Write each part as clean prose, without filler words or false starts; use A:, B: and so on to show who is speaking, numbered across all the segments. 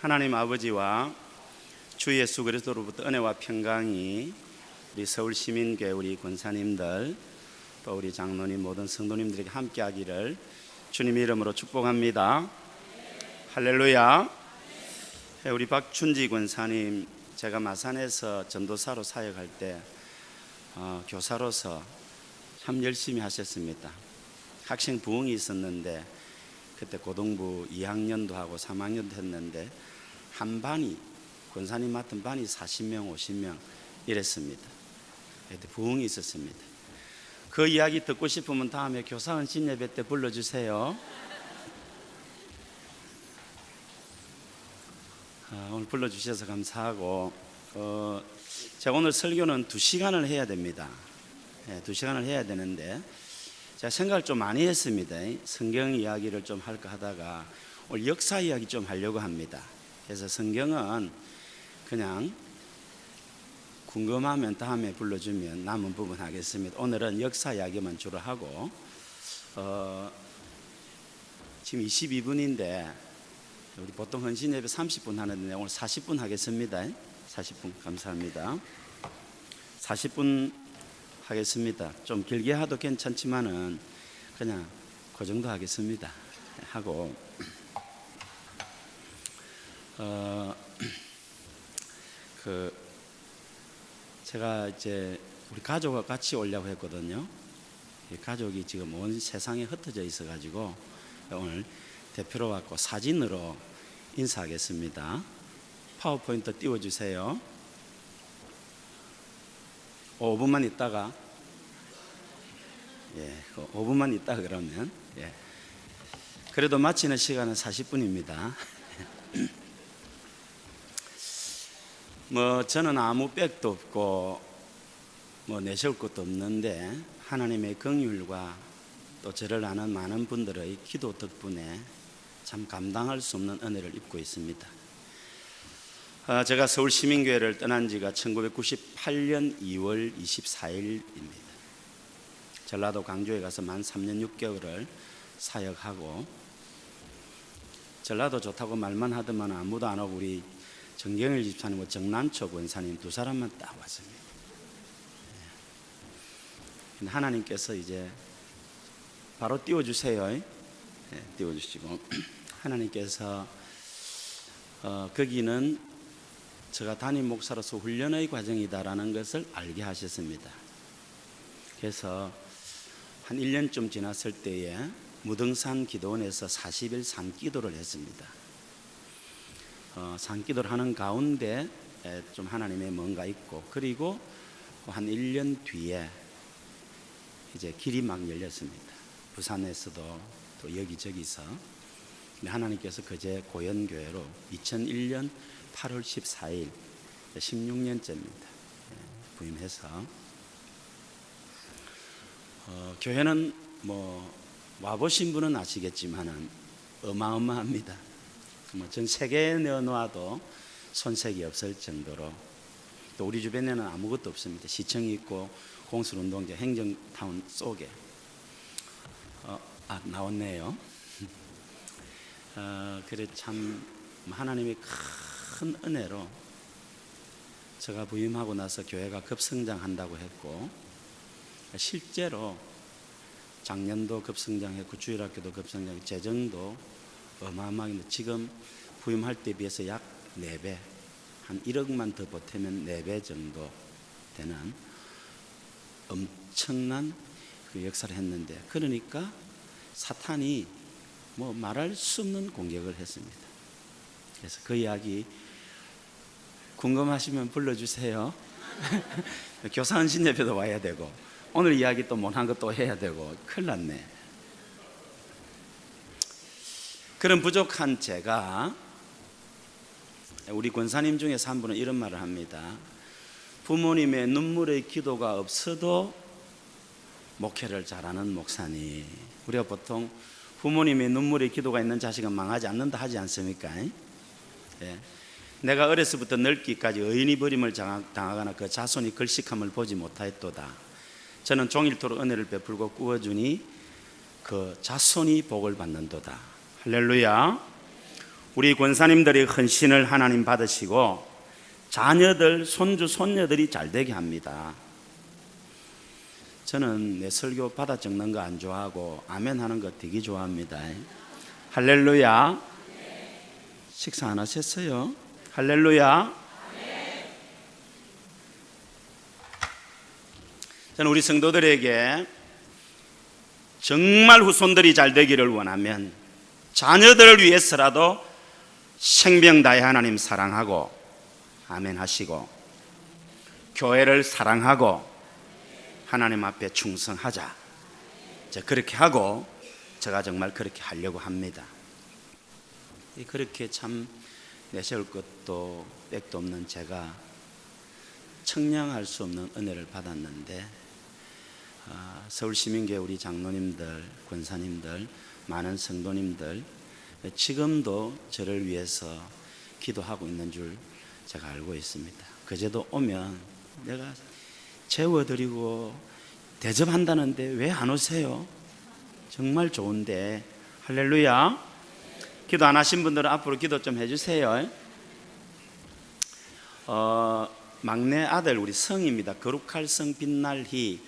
A: 하나님 아버지와 주 예수 그리스도로부터 은혜와 평강이 우리 서울시민교회 우리 권사님들 또 우리 장로님 모든 성도님들에게 함께하기를 주님 이름으로 축복합니다. 할렐루야. 우리 박춘지 권사님, 제가 마산에서 전도사로 사역할 때 교사로서 참 열심히 하셨습니다. 학생 부흥이 있었는데 그때 고등부 2학년도 하고 3학년도 했는데 한 반이, 권사님 맡은 반이 40명 50명 이랬습니다. 그때 부흥이 있었습니다. 그 이야기 듣고 싶으면 다음에 교사원 신예배 때 불러주세요. 오늘 불러주셔서 감사하고, 제가 오늘 설교는 2시간을 해야 됩니다. 2시간을 해야 되는데 제가 생각을 좀 많이 했습니다. 성경 이야기를 좀 할까 하다가 오늘 역사 이야기 좀 하려고 합니다. 그래서 성경은 그냥 궁금하면 다음에 불러주면 남은 부분 하겠습니다. 오늘은 역사 이야기만 주로 하고, 지금 22분인데 우리 보통 헌신 예배 30분 하는데 오늘 40분 하겠습니다. 40분 감사합니다. 40분 하겠습니다. 좀 길게 해도 괜찮지만은 그냥 그 정도 하겠습니다. 하고 제가 이제 우리 가족과 같이 오려고 했거든요. 가족이 지금 온 세상에 흩어져 있어가지고 오늘 대표로 왔고 사진으로 인사하겠습니다. 파워포인트 띄워주세요. 5분만 있다가 5분만 있다 그러면 그래도 마치는 시간은 40분입니다. 저는 아무 백도 없고 내세울 것도 없는데 하나님의 긍휼과 또 저를 아는 많은 분들의 기도 덕분에 참 감당할 수 없는 은혜를 입고 있습니다. 제가 서울시민교회를 떠난 지가 1998년 2월 24일입니다. 전라도 광주에 가서 만 3년 6개월을 사역하고, 전라도 좋다고 말만 하더만 아무도 안 오고 우리 정경일 집사님과 정난초 권사님 두 사람만 딱 왔습니다. 하나님께서 이제 바로 띄워주세요. 띄워주시고 하나님께서 거기는 제가 담임 목사로서 훈련의 과정이다라는 것을 알게 하셨습니다. 그래서 한 1년쯤 지났을 때에 무등산 기도원에서 40일 산기도를 했습니다. 산기도를 하는 가운데 좀 하나님의 뭔가 있고, 그리고 한 1년 뒤에 이제 길이 막 열렸습니다. 부산에서도 또 여기저기서 하나님께서 그제 고연교회로 2001년 8월 14일 16년째입니다. 부임해서 교회는 와보신 분은 아시겠지만은 어마어마합니다. 전 세계에 내어놓아도 손색이 없을 정도로, 또 우리 주변에는 아무것도 없습니다. 시청이 있고 공술운동장 행정타운 속에 나왔네요. 그래 참 하나님의 큰 은혜로 제가 부임하고 나서 교회가 급성장한다고 했고, 실제로 작년도 급성장했고 주일학교도 급성장, 재정도 어마어마하게, 지금 부임할 때 비해서 약 4배, 한 1억만 더 보태면 4배 정도 되는 엄청난 그 역사를 했는데, 그러니까 사탄이 말할 수 없는 공격을 했습니다. 그래서 그 이야기 궁금하시면 불러주세요. 교사원 신예배도 와야 되고 오늘 이야기 또 못한 것도 해야 되고 큰일 났네. 그런 부족한 제가, 우리 권사님 중에서 한 분은 이런 말을 합니다. 부모님의 눈물의 기도가 없어도 목회를 잘하는 목사님. 우리가 보통 부모님의 눈물의 기도가 있는 자식은 망하지 않는다 하지 않습니까? 내가 어려서부터 늙기까지 의인이 버림을 당하거나 그 자손이 걸식함을 보지 못하였도다. 저는 종일토록 은혜를 베풀고 꾸어주니 그 자손이 복을 받는도다. 할렐루야. 우리 권사님들의 헌신을 하나님 받으시고 자녀들, 손주, 손녀들이 잘 되게 합니다. 저는 내 설교 받아 적는 거 안 좋아하고 아멘 하는 거 되게 좋아합니다. 할렐루야. 식사 안 하셨어요? 할렐루야. 저는 우리 성도들에게 정말 후손들이 잘 되기를 원하면 자녀들을 위해서라도 생명 다해 하나님 사랑하고 아멘 하시고 교회를 사랑하고 하나님 앞에 충성하자. 그렇게 하고 제가 정말 그렇게 하려고 합니다. 그렇게 참 내세울 것도 빽도 없는 제가 청량할 수 없는 은혜를 받았는데 서울시민교회 우리 장로님들, 권사님들, 많은 성도님들 지금도 저를 위해서 기도하고 있는 줄 제가 알고 있습니다. 그제도 오면 내가 재워드리고 대접한다는데 왜 안 오세요? 정말 좋은데. 할렐루야. 기도 안 하신 분들은 앞으로 기도 좀 해주세요. 막내 아들 우리 성입니다. 거룩할 성 빛날희.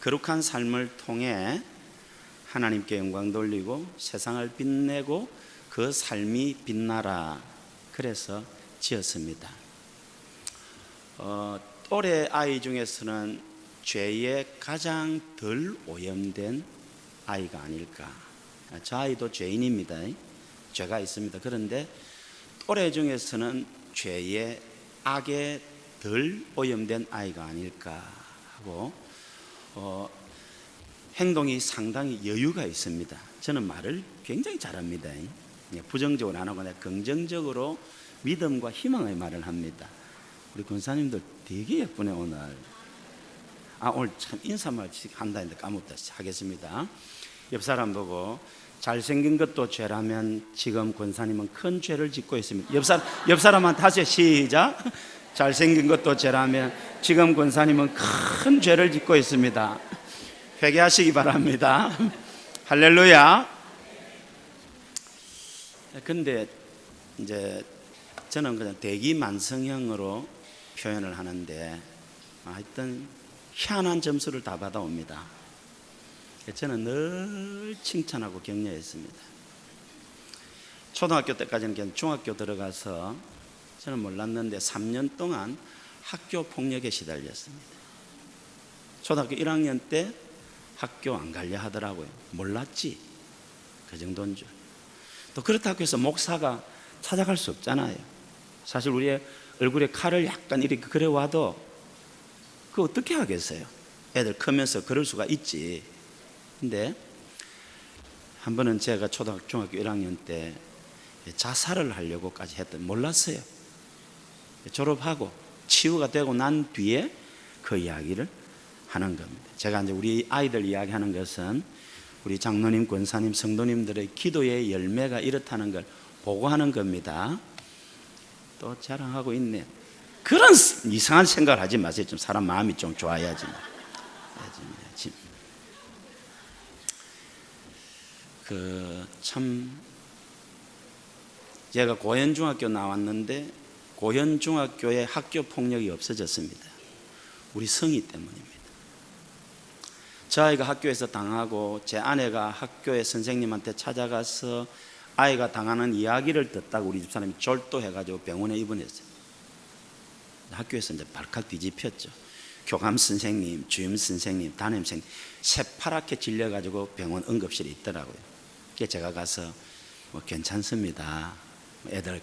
A: 거룩한 삶을 통해 하나님께 영광 돌리고 세상을 빛내고 그 삶이 빛나라. 그래서 지었습니다. 또래 아이 중에서는 죄에 가장 덜 오염된 아이가 아닐까. 저 아이도 죄인입니다. 죄가 있습니다. 그런데 또래 중에서는 죄에 악에 덜 오염된 아이가 아닐까 하고 행동이 상당히 여유가 있습니다. 저는 말을 굉장히 잘합니다. 부정적으로 안 하고 긍정적으로 믿음과 희망의 말을 합니다. 우리 권사님들 되게 예쁘네 오늘. 오늘 참 인사말 한다 했는데 까먹다 하겠습니다. 옆 사람 보고 잘생긴 것도 죄라면 지금 권사님은 큰 죄를 짓고 있습니다. 옆 사람한테 다시 시작. 잘생긴 것도 죄라면 지금 권사님은 큰 죄를 짓고 있습니다. 회개하시기 바랍니다. 할렐루야. 근데 이제 저는 그냥 대기만성형으로 표현을 하는데 하여튼 희한한 점수를 다 받아옵니다. 저는 늘 칭찬하고 격려했습니다. 초등학교 때까지는 그냥 중학교 들어가서 저는 몰랐는데 3년 동안 학교 폭력에 시달렸습니다. 초등학교 1학년 때 학교 안 가려 하더라고요. 몰랐지. 그 정도인 줄. 또 그렇다고 해서 목사가 찾아갈 수 없잖아요. 사실 우리의 얼굴에 칼을 약간 이렇게 그려와도 그거 어떻게 하겠어요? 애들 크면서 그럴 수가 있지. 근데 한 번은 제가 중학교 1학년 때 자살을 하려고까지 했던 몰랐어요. 졸업하고 치유가 되고 난 뒤에 그 이야기를 하는 겁니다. 제가 이제 우리 아이들 이야기하는 것은 우리 장로님, 권사님, 성도님들의 기도의 열매가 이렇다는 걸 보고하는 겁니다. 또 자랑하고 있네. 그런 이상한 생각을 하지 마세요. 좀 사람 마음이 좀 좋아야지. 참 제가 고현중학교 나왔는데 고현중학교에 학교 폭력이 없어졌습니다. 우리 성의 때문입니다. 저 아이가 학교에서 당하고 제 아내가 학교에 선생님한테 찾아가서 아이가 당하는 이야기를 듣다가 우리 집사람이 졸도해가지고 병원에 입원했어요. 학교에서 이제 발칵 뒤집혔죠. 교감 선생님, 주임 선생님, 담임 선생님 새파랗게 질려가지고 병원 응급실에 있더라고요. 그래서 제가 가서 뭐 괜찮습니다. 애들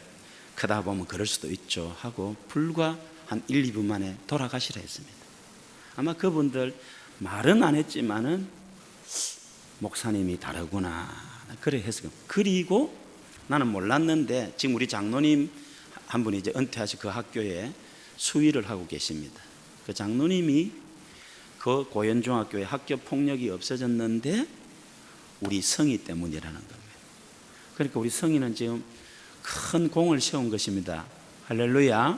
A: 크다 보면 그럴 수도 있죠 하고 불과 한 1, 2분 만에 돌아가시라 했습니다. 아마 그분들 말은 안 했지만은 목사님이 다르구나 그래 해서. 그리고 나는 몰랐는데 지금 우리 장로님 한 분이 이제 은퇴하시 그 학교에 수의를 하고 계십니다. 그 장로님이 그 고현중학교에 학교 폭력이 없어졌는데 우리 성의 때문이라는 겁니다. 그러니까 우리 성의는 지금 큰 공을 세운 것입니다. 할렐루야.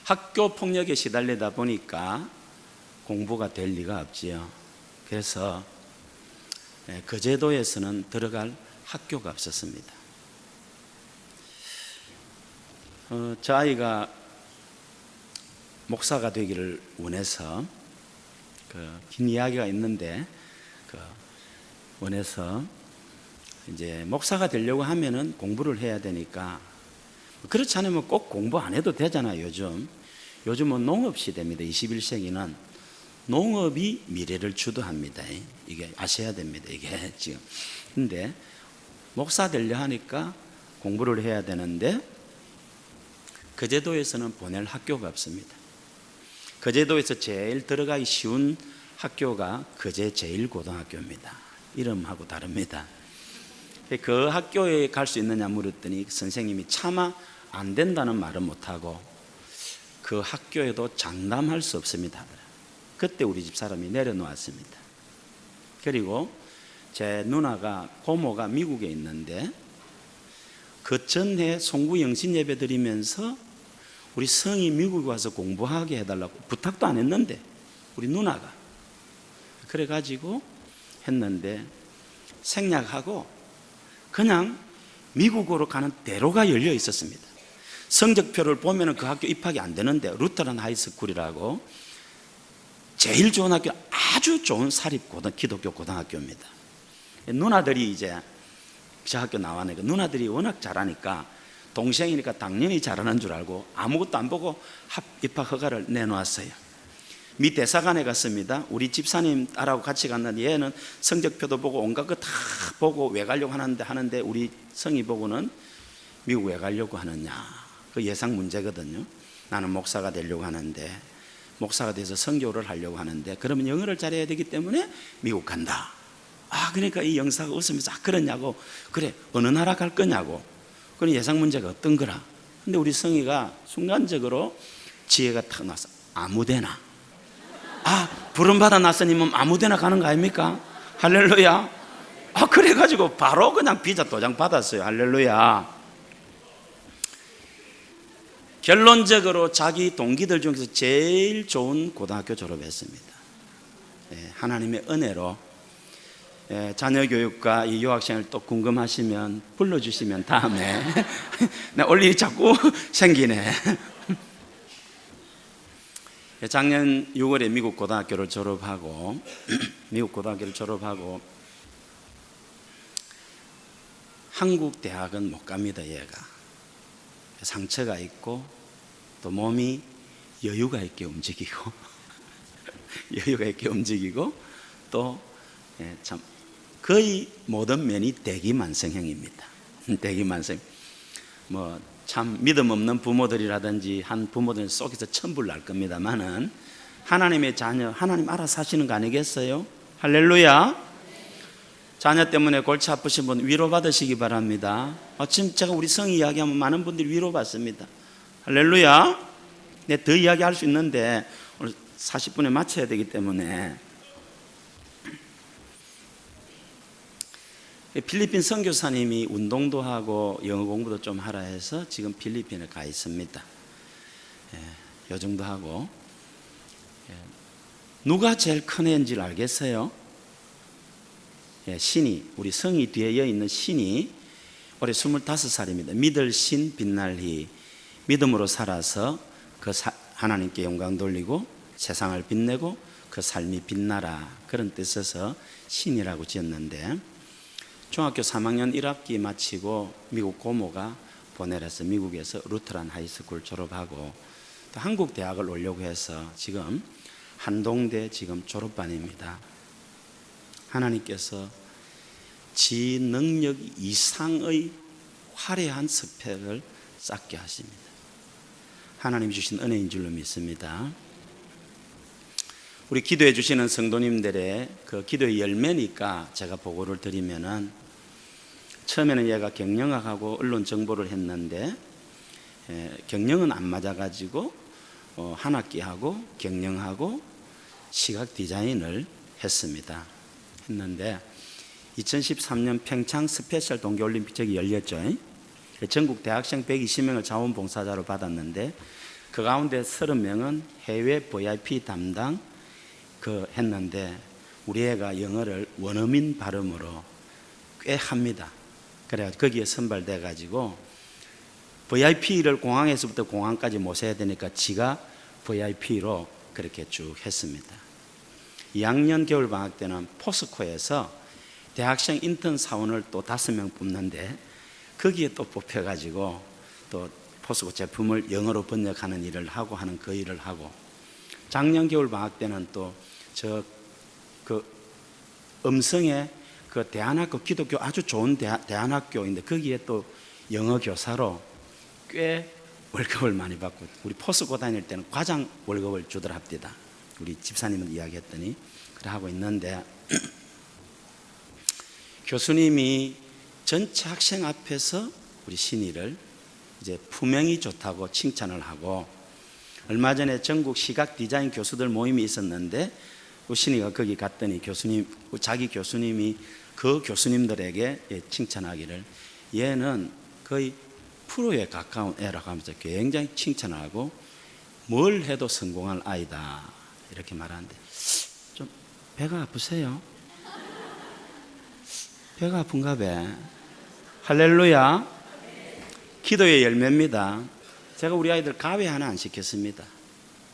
A: 학교 폭력에 시달리다 보니까 공부가 될 리가 없지요. 그래서 그 제도에서는 들어갈 학교가 없었습니다. 저 아이가 목사가 되기를 원해서 긴 이야기가 있는데 원해서 이제 목사가 되려고 하면은 공부를 해야 되니까 그렇지 않으면 꼭 공부 안 해도 되잖아요. 요즘은 농업 시대입니다. 21세기는 농업이 미래를 주도합니다. 이게 아셔야 됩니다. 이게 지금. 근데 목사 되려 하니까 공부를 해야 되는데 거제도에서는 보낼 학교가 없습니다. 거제도에서 제일 들어가기 쉬운 학교가 거제 제1고등학교입니다. 이름하고 다릅니다. 그 학교에 갈 수 있느냐 물었더니 선생님이 차마 안 된다는 말은 못하고 그 학교에도 장담할 수 없습니다. 그때 우리 집 사람이 내려놓았습니다. 그리고 제 누나가 고모가 미국에 있는데 그 전에 송구 영신 예배 드리면서 우리 성이 미국에 와서 공부하게 해달라고 부탁도 안 했는데 우리 누나가 그래가지고 했는데 생략하고 그냥 미국으로 가는 대로가 열려 있었습니다. 성적표를 보면 그 학교 입학이 안 되는데 루터란 하이스쿨이라고 제일 좋은 학교, 아주 좋은 사립 기독교 고등학교입니다. 누나들이 이제 저 학교 나왔는데 누나들이 워낙 잘하니까 동생이니까 당연히 잘하는 줄 알고 아무것도 안 보고 입학 허가를 내놓았어요. 미 대사관에 갔습니다. 우리 집사님 딸하고 같이 갔는데 얘는 성적표도 보고 온갖 거 다 보고 왜 가려고 하는데 우리 성이 보고는 미국 왜 가려고 하느냐, 그 예상 문제거든요. 나는 목사가 되려고 하는데 목사가 돼서 선교를 하려고 하는데 그러면 영어를 잘해야 되기 때문에 미국 간다. 그러니까 이 영사가 웃으면서 그러냐고, 그래 어느 나라 갈 거냐고, 그런 예상 문제가 어떤 거라. 근데 우리 성희가 순간적으로 지혜가 탁 나서 아무데나, 부름받아 났으니면 아무데나 가는 거 아닙니까? 할렐루야. 그래가지고 바로 그냥 비자 도장 받았어요. 할렐루야. 결론적으로 자기 동기들 중에서 제일 좋은 고등학교 졸업했습니다. 하나님의 은혜로. 자녀 교육과 이 유학생을 또 궁금하시면 불러주시면 다음에 올 일이 자꾸 생기네. 작년 6월에 미국 고등학교를 졸업하고 한국 대학은 못 갑니다. 얘가 상처가 있고 또 몸이 여유가 있게 움직이고 또 참 거의 모든 면이 대기만성형입니다. 대기만성. 참 믿음 없는 부모들이라든지 한 부모들 속에서 천불 날 겁니다만은 하나님의 자녀, 하나님 알아서 하시는 거 아니겠어요? 할렐루야. 자녀 때문에 골치 아프신 분 위로받으시기 바랍니다. 지금 제가 우리 성이 이야기하면 많은 분들이 위로받습니다. 할렐루야. 더 이야기할 수 있는데 오늘 40분에 마쳐야 되기 때문에 필리핀 선교사님이 운동도 하고 영어 공부도 좀 하라 해서 지금 필리핀에 가 있습니다. 요 정도 하고. 누가 제일 큰 애인지 알겠어요? 신이, 우리 성이 뒤에 여 있는 신이 올해 25살입니다. 믿을 신 빛날희, 믿음으로 살아서 하나님께 영광 돌리고 세상을 빛내고 그 삶이 빛나라, 그런 뜻에서 신이라고 지었는데 중학교 3학년 1학기 마치고 미국 고모가 보내라서 미국에서 루터란 하이스쿨 졸업하고 또 한국 대학을 오려고 해서 지금 한동대 지금 졸업반입니다. 하나님께서 지 능력 이상의 화려한 스펙을 쌓게 하십니다. 하나님 주신 은혜인 줄로 믿습니다. 우리 기도해 주시는 성도님들의 그 기도의 열매니까 제가 보고를 드리면은, 처음에는 얘가 경영학하고 언론 정보를 했는데 경영은 안 맞아가지고 한 학기하고 경영하고 시각 디자인을 했는데 2013년 평창 스페셜 동계올림픽 저기 열렸죠. 전국 대학생 120명을 자원봉사자로 받았는데 그 가운데 30명은 해외 VIP 담당 했는데 우리 애가 영어를 원어민 발음으로 꽤 합니다. 그래서 거기에 선발돼 가지고 VIP를 공항에서부터 공항까지 모셔야 되니까 지가 VIP로 그렇게 쭉 했습니다. 2학년 겨울방학 때는 포스코에서 대학생 인턴 사원을 또 5명 뽑는데 거기에 또 뽑혀가지고 또 포스코 제품을 영어로 번역하는 일을 하고 하는 그 일을 하고, 작년 겨울방학 때는 또 그 음성에 그 대안학교, 기독교 아주 좋은 대안학교인데 거기에 또 영어 교사로 꽤 월급을 많이 받고, 우리 포스코 다닐 때는 과장 월급을 주더랍니다. 우리 집사님은 이야기했더니 그래 하고 있는데, 교수님이 전체 학생 앞에서 우리 신이를 이제 품행이 좋다고 칭찬을 하고, 얼마 전에 전국 시각 디자인 교수들 모임이 있었는데 신이가 거기 갔더니 자기 교수님이 그 교수님들에게 칭찬하기를 얘는 거의 프로에 가까운 애라고 하면서 굉장히 칭찬을 하고, 뭘 해도 성공할 아이다 이렇게 말하는데, 좀 배가 아프세요? 배가 아픈가 봐. 할렐루야. 기도의 열매입니다. 제가 우리 아이들 가위 하나 안 시켰습니다.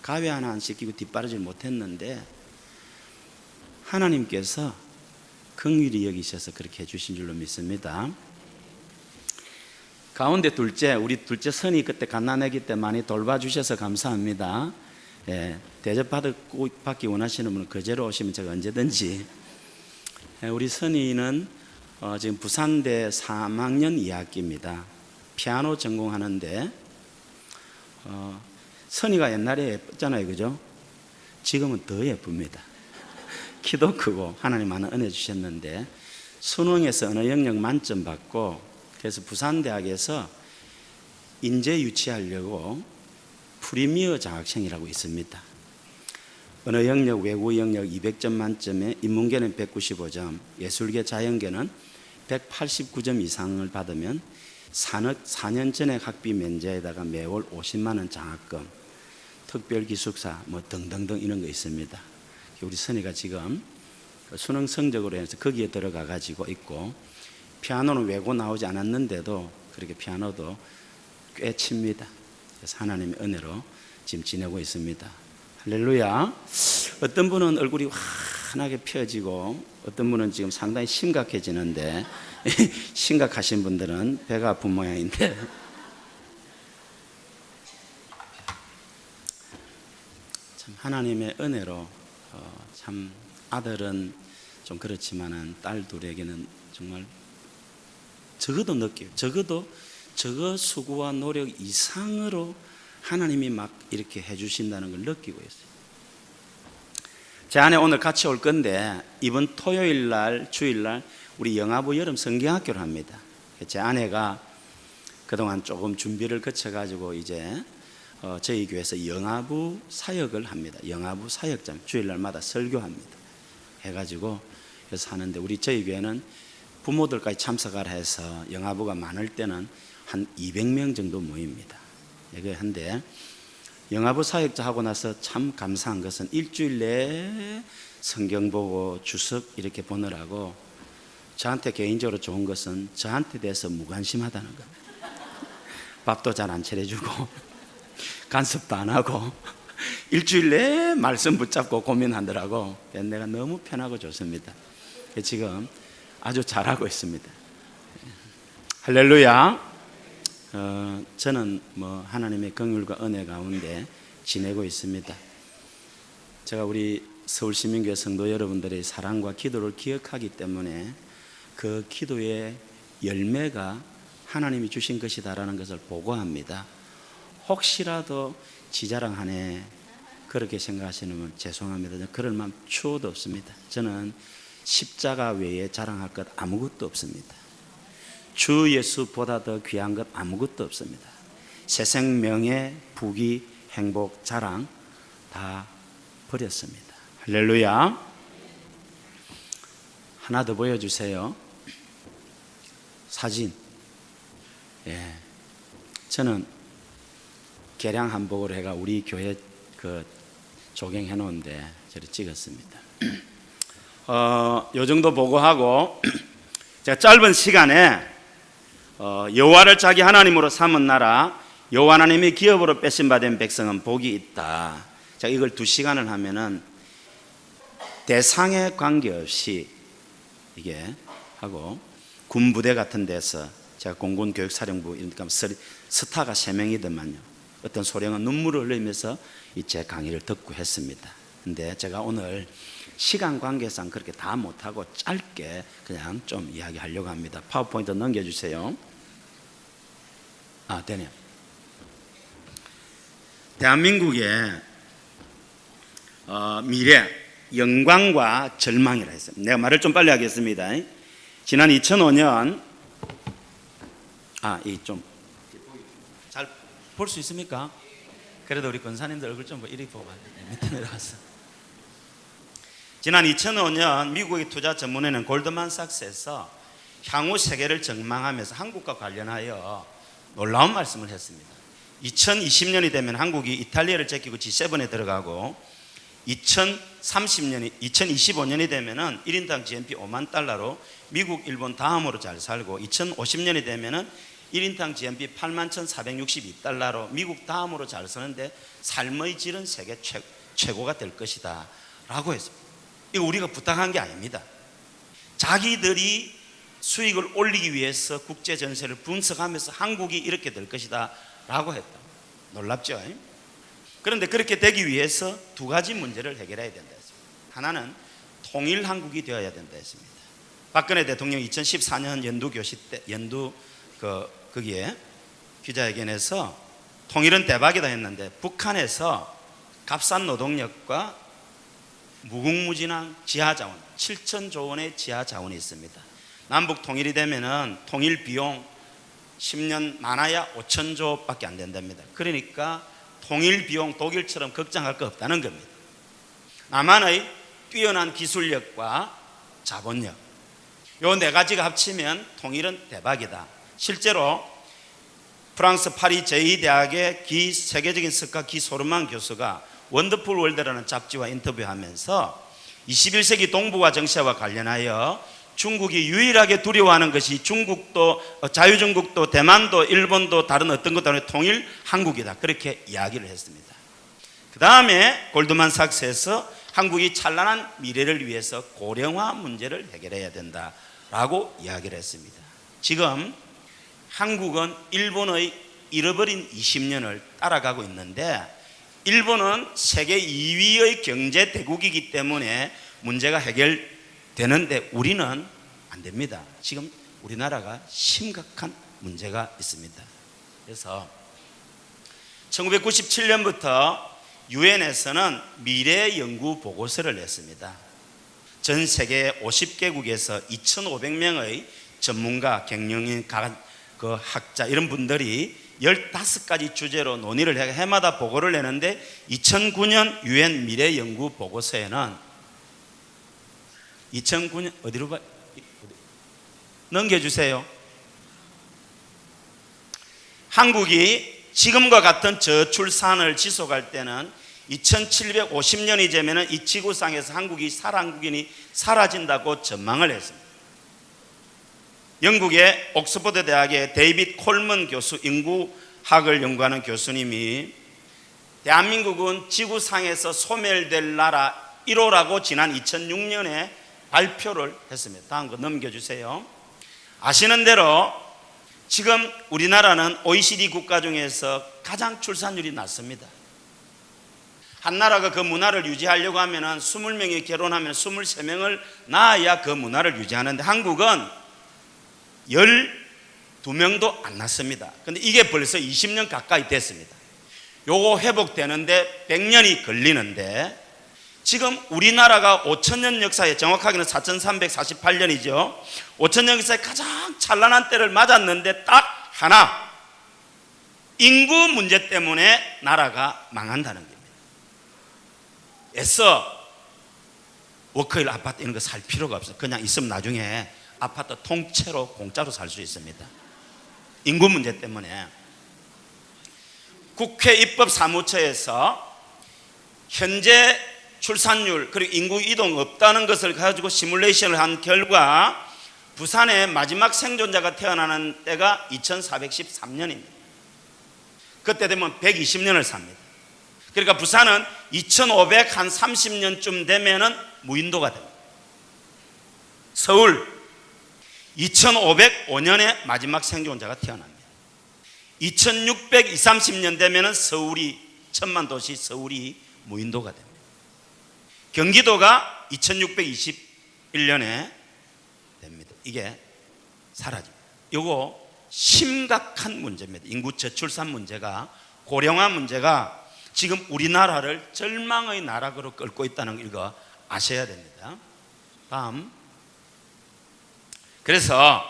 A: 가위 하나 안 시키고 뒷바라지를 못했는데 하나님께서 긍휼히 여기셔서 그렇게 해주신 줄로 믿습니다. 가운데 우리 둘째 선이 그때 갓난아기 때 많이 돌봐주셔서 감사합니다. 대접 받기 원하시는 분은 거제로 오시면 제가 언제든지. 우리 선이는 지금 부산대 3학년 2학기입니다. 피아노 전공하는데 선이가 옛날에 예뻤잖아요, 그죠? 지금은 더 예쁩니다. 키도 크고 하나님 많은 은혜 주셨는데 수능에서 언어 영역 만점 받고, 그래서 부산대학에서 인재 유치하려고 프리미어 장학생이라고 있습니다. 언어 영역, 외국 영역 200점 만점에 인문계는 195점, 예술계, 자연계는 189점 이상을 받으면 4년 전액 학비 면제에다가 매월 50만 원 장학금, 특별 기숙사 뭐 등등등 이런 거 있습니다. 우리 선이가 지금 수능 성적으로 해서 거기에 들어가 가지고 있고, 피아노는 외고 나오지 않았는데도 그렇게 피아노도 꽤 칩니다. 그래서 하나님의 은혜로 지금 지내고 있습니다. 할렐루야. 어떤 분은 얼굴이 환하게 펴지고 어떤 분은 지금 상당히 심각해지는데 심각하신 분들은 배가 아픈 모양인데, 참 하나님의 은혜로 참 아들은 좀 그렇지만은 딸 둘에게는 정말 적어도 느껴요. 적어도 저거 수고와 노력 이상으로 하나님이 막 이렇게 해주신다는 걸 느끼고 있어요. 제 아내 오늘 같이 올 건데 이번 토요일 날, 주일 날 우리 영아부 여름 성경학교를 합니다. 제 아내가 그동안 조금 준비를 거쳐가지고 이제 저희 교회에서 영아부 사역을 합니다. 영아부 사역장 주일날마다 설교합니다. 해가지고 그래서 하는데, 우리 저희 교회는 부모들까지 참석을 해서 영아부가 많을 때는 한 200명 정도 모입니다. 이거 한데, 영아부 사역자 하고 나서 참 감사한 것은 일주일 내에 성경 보고 주석 이렇게 보느라고 저한테 개인적으로 좋은 것은 저한테 대해서 무관심하다는 겁니다. 밥도 잘 안 차려주고 간섭도 안 하고 일주일 내에 말씀 붙잡고 고민하더라고. 내가 너무 편하고 좋습니다. 지금 아주 잘하고 있습니다. 할렐루야. 저는 뭐 하나님의 긍휼과 은혜 가운데 지내고 있습니다. 제가 우리 서울시민교회 성도 여러분들의 사랑과 기도를 기억하기 때문에 그 기도의 열매가 하나님이 주신 것이다라는 것을 보고합니다. 혹시라도 지자랑하네 그렇게 생각하시는 분 죄송합니다. 그럴 마음 추호도 없습니다. 저는 십자가 외에 자랑할 것 아무것도 없습니다. 주 예수보다 더 귀한 것 아무것도 없습니다. 세상 명예, 부귀, 행복, 자랑 다 버렸습니다. 할렐루야. 하나 더 보여주세요. 사진. 저는 개량 한복으로 해가 우리 교회 그 조경해 놓은데 저를 찍었습니다. 요 정도 보고하고 제가 짧은 시간에 여호와를 자기 하나님으로 삼은 나라, 여호와 하나님의 기업으로 뺏임 받은 백성은 복이 있다. 자, 이걸 2시간을 하면은 대상에 관계없이 이게 하고, 군부대 같은 데서 제가 공군 교육사령부 그러니까 스타가 3명이더만요. 어떤 소령은 눈물을 흘리면서 제 강의를 듣고 했습니다. 근데 제가 오늘 시간 관계상 그렇게 다 못하고 짧게 그냥 좀 이야기하려고 합니다. 파워포인트 넘겨주세요. 되네요. 대한민국의 미래, 영광과 절망이라 했어요. 내가 말을 좀 빨리 하겠습니다. 지난 2005년 이 좀 잘 볼 수 있습니까? 그래도 우리 권사님들 얼굴 좀 이리 보고 밑에 내려가서. 지난 2005년 미국의 투자 전문회는 골드만삭스에서 향후 세계를 전망하면서 한국과 관련하여 놀라운 말씀을 했습니다. 2020년이 되면 한국이 이탈리아를 제끼고 G7에 들어가고 2025년이 되면은 1인당 GNP 5만 달러로 미국, 일본 다음으로 잘 살고 2050년이 되면은 1인당 GNP 8만 1,462달러로 미국 다음으로 잘 사는데 삶의 질은 세계 최고가 될 것이다 라고 했습니다. 이거 우리가 부탁한 게 아닙니다. 자기들이 수익을 올리기 위해서 국제 전세를 분석하면서 한국이 이렇게 될 것이다 라고 했다. 놀랍죠? 그런데 그렇게 되기 위해서 2가지 문제를 해결해야 된다 했습니다. 하나는 통일 한국이 되어야 된다 했습니다. 박근혜 대통령 2014년 거기에 기자회견에서 통일은 대박이다 했는데 북한에서 값싼 노동력과 무궁무진한 지하자원 7천조 원의 지하자원이 있습니다. 남북 통일이 되면은 통일 비용 10년 많아야 5천조 밖에 안 된답니다. 그러니까 통일 비용 독일처럼 걱정할 거 없다는 겁니다. 남한의 뛰어난 기술력과 자본력 요 4가지가 합치면 통일은 대박이다. 실제로 프랑스 파리 제2대학의 세계적인 석가 기소르만 교수가 원더풀 월드라는 잡지와 인터뷰하면서 21세기 동북아 정세와 관련하여 중국이 유일하게 두려워하는 것이 중국도 자유중국도 대만도 일본도 다른 어떤 것도 아니라 통일 한국이다. 그렇게 이야기를 했습니다. 그 다음에 골드만삭스에서 한국이 찬란한 미래를 위해서 고령화 문제를 해결해야 된다라고 이야기를 했습니다. 지금 한국은 일본의 잃어버린 20년을 따라가고 있는데 일본은 세계 2위의 경제 대국이기 때문에 문제가 해결되는데 우리는 안 됩니다. 지금 우리나라가 심각한 문제가 있습니다. 그래서 1997년부터 유엔에서는 미래 연구 보고서를 냈습니다. 전 세계 50개국에서 2,500명의 전문가, 경영인, 학자 이런 분들이 15가지 주제로 논의를 해 해마다 보고를 내는데 2009년 유엔 미래 연구 보고서에는 2009년 어디로 봐? 넘겨주세요. 한국이 지금과 같은 저출산을 지속할 때는 2750년이 되면 이 지구상에서 한국이 한국인이 사라진다고 전망을 했습니다. 영국의 옥스퍼드 대학의 데이빗 콜먼 교수, 인구학을 연구하는 교수님이 대한민국은 지구상에서 소멸될 나라 1호라고 지난 2006년에 발표를 했습니다. 다음 거 넘겨주세요. 아시는 대로 지금 우리나라는 OECD 국가 중에서 가장 출산율이 낮습니다. 한 나라가 그 문화를 유지하려고 하면 20명이 결혼하면 23명을 낳아야 그 문화를 유지하는데 한국은 12명도 안 낳습니다. 근데 이게 벌써 20년 가까이 됐습니다. 요거 회복되는데 100년이 걸리는데 지금 우리나라가 5천년 역사에 정확하게는 4348년이죠. 5천년 역사에 가장 찬란한 때를 맞았는데 딱 하나 인구 문제 때문에 나라가 망한다는 겁니다. 애써 워크힐 아파트 이런 거 살 필요가 없어요. 그냥 있으면 나중에 아파트 통째로 공짜로 살 수 있습니다. 인구 문제 때문에 국회 입법사무처에서 현재 출산율 그리고 인구 이동 없다는 것을 가지고 시뮬레이션을 한 결과 부산의 마지막 생존자가 태어나는 때가 2413년입니다. 그때 되면 120년을 삽니다. 그러니까 부산은 2530년쯤 되면은 무인도가 됩니다. 서울 2505년에 마지막 생존자가 태어납니다. 2630년 되면은 서울이 천만 도시 서울이 무인도가 됩니다. 경기도가 2621년에 됩니다. 이게 사라집니다. 이거 심각한 문제입니다. 인구 저출산 문제가, 고령화 문제가 지금 우리나라를 절망의 나락으로 끌고 있다는 걸 이거 아셔야 됩니다. 다음. 그래서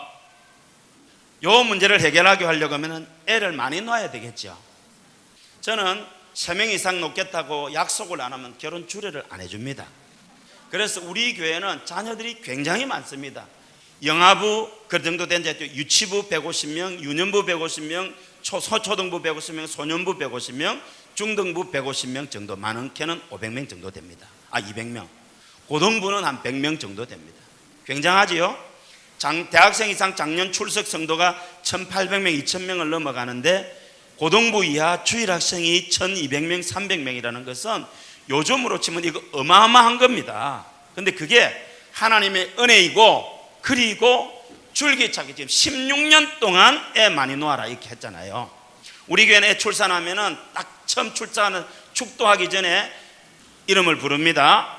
A: 이 문제를 해결하게 하려고 하면 애를 많이 낳아야 되겠죠. 저는 3명 이상 놓겠다고 약속을 안 하면 결혼 주례를 안 해줍니다. 그래서 우리 교회는 자녀들이 굉장히 많습니다. 영아부 그 정도 된 유치부 150명, 유년부 150명, 초등부 150명, 소년부 150명, 중등부 150명 정도, 많게는 500명 정도 됩니다. 200명. 고등부는 한 100명 정도 됩니다. 굉장하지요? 대학생 이상 작년 출석 성도가 1800명, 2000명을 넘어가는데 고등부 이하 주일학생이 1200명, 300명이라는 것은 요즘으로 치면 이거 어마어마한 겁니다. 근데 그게 하나님의 은혜이고, 그리고 줄기차게 지금 16년 동안 애 많이 놓아라 이렇게 했잖아요. 우리 교회는 애 출산하면은 딱 처음 출산하는 축도하기 전에 이름을 부릅니다.